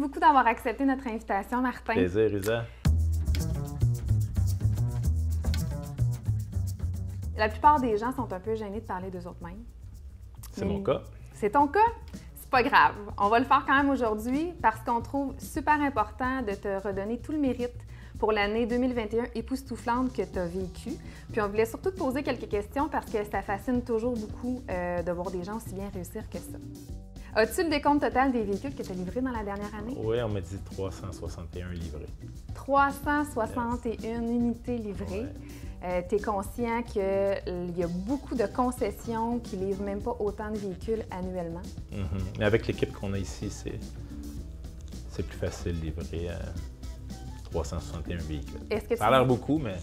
beaucoup d'avoir accepté notre invitation, Martin. Plaisir, Isa. La plupart des gens sont un peu gênés de parler d'eux autres mêmes. C'est mon cas. C'est ton cas? C'est pas grave. On va le faire quand même aujourd'hui parce qu'on trouve super important de te redonner tout le mérite pour l'année 2021 époustouflante que tu as vécue. Puis on voulait surtout te poser quelques questions parce que ça fascine toujours beaucoup de voir des gens aussi bien réussir que ça. As-tu le décompte total des véhicules que tu as livrés dans la dernière année? Oui, on m'a dit 361 livrés. 361 unités livrées. Ouais. Tu es conscient qu'il y a beaucoup de concessions qui ne livrent même pas autant de véhicules annuellement? Mais avec l'équipe qu'on a ici, c'est plus facile de livrer 361 véhicules. Ça a l'air beaucoup, mais...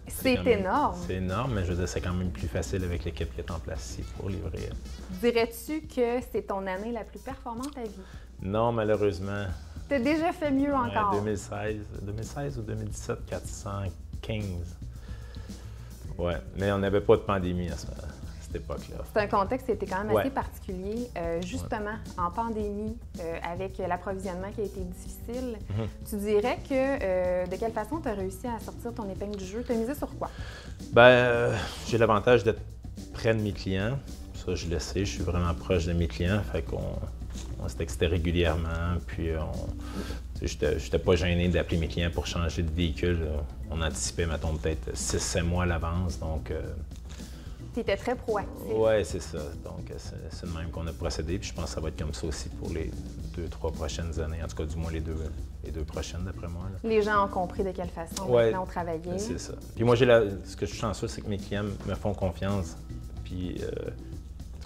C'est énorme. C'est énorme, mais je veux dire, c'est quand même plus facile avec l'équipe qui est en place ici pour livrer. Dirais-tu que c'est ton année la plus performante à vie? Non, malheureusement. Tu as déjà fait mieux encore? 2016 ou 2017, 415. Ouais, mais on n'avait pas de pandémie à cette époque-là. C'est un contexte qui était quand même assez particulier. Justement, en pandémie, avec l'approvisionnement qui a été difficile, tu dirais que de quelle façon tu as réussi à sortir ton épingle du jeu? Tu as misé sur quoi? Bien, j'ai l'avantage d'être près de mes clients. Ça, je le sais, je suis vraiment proche de mes clients. Fait qu'on se textait régulièrement. Puis, je n'étais pas gêné d'appeler mes clients pour changer de véhicule. On anticipait, mettons, peut-être 6-7 mois à l'avance. Donc, tu étais très proactif. Oui, c'est ça. Donc, c'est de même qu'on a procédé. Puis je pense que ça va être comme ça aussi pour les 2-3 prochaines années. En tout cas, du moins les deux prochaines, d'après moi. Là. Les gens ont compris de quelle façon maintenant on travaillait. C'est ça. Puis moi, ce que je suis chanceux, c'est que mes clients me font confiance. Puis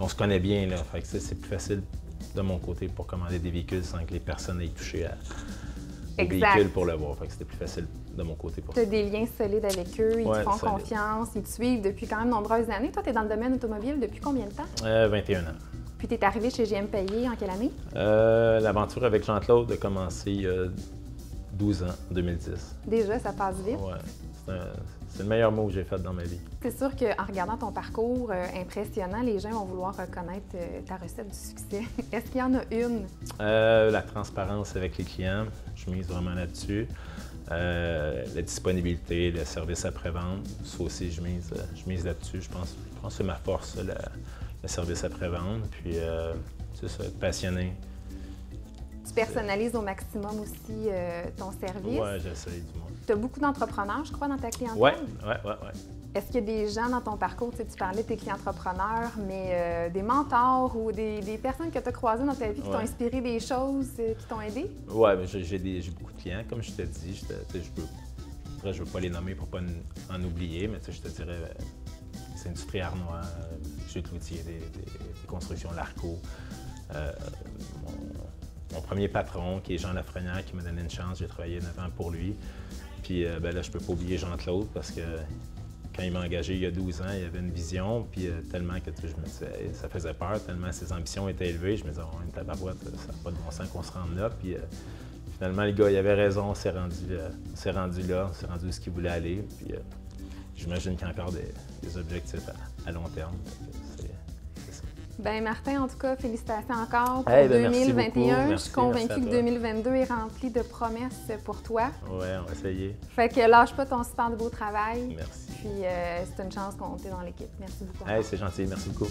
on se connaît bien, là. Fait que c'est plus facile de mon côté pour commander des véhicules sans que les personnes aient touché au véhicule pour le voir. Fait que c'était plus facile de mon côté pour ça. Tu as des liens solides avec eux, ils te font confiance, ils te suivent depuis quand même nombreuses années. Toi, tu es dans le domaine automobile depuis combien de temps? 21 ans. Puis tu es arrivé chez GM Payé en quelle année? L'aventure avec Jean-Claude a commencé il y a 12 ans, en 2010. Déjà, ça passe vite? Oui. C'est le meilleur mot que j'ai fait dans ma vie. C'est sûr qu'en regardant ton parcours impressionnant, les gens vont vouloir reconnaître ta recette du succès. Est-ce qu'il y en a une? La transparence avec les clients, je mise vraiment là-dessus. La disponibilité, le service après-vente, ça aussi, je mise là-dessus. Je pense que c'est ma force, le service après-vente. Puis, c'est ça, être passionné. Tu personnalises au maximum aussi ton service. Oui, j'essaie du moins. Tu as beaucoup d'entrepreneurs, je crois, dans ta clientèle? Oui. Est-ce qu'il y a des gens dans ton parcours, tu parlais de tes clients entrepreneurs, mais des mentors ou des personnes que tu as croisées dans ta vie qui t'ont inspiré des choses, qui t'ont aidé? Oui, j'ai beaucoup de clients, comme je te dis. Je ne veux pas les nommer pour ne pas en oublier, mais je te dirais, c'est Industrie Arnois, Jules Cloutier, des constructions Larco. Mon premier patron, qui est Jean Lafrenière, qui m'a donné une chance, j'ai travaillé 9 ans pour lui. Puis là, je ne peux pas oublier Jean-Claude parce que quand il m'a engagé il y a 12 ans, il avait une vision, puis tellement que je me disais, ça faisait peur, tellement ses ambitions étaient élevées. Je me disais, oh, une tabarouette, ça n'a pas de bon sens qu'on se rende là. Puis finalement, le gars, il avait raison, on s'est rendu là, on s'est rendu où ce qu'il voulait aller. Puis j'imagine qu'il y a encore des objectifs à long terme. Bien, Martin, en tout cas, félicitations encore pour 2021. Je suis convaincue que 2022 est rempli de promesses pour toi. Oui, on va essayer. Fait que lâche pas ton super beau travail. Merci. Puis c'est une chance qu'on t'ait dans l'équipe. Merci beaucoup. C'est gentil, merci beaucoup.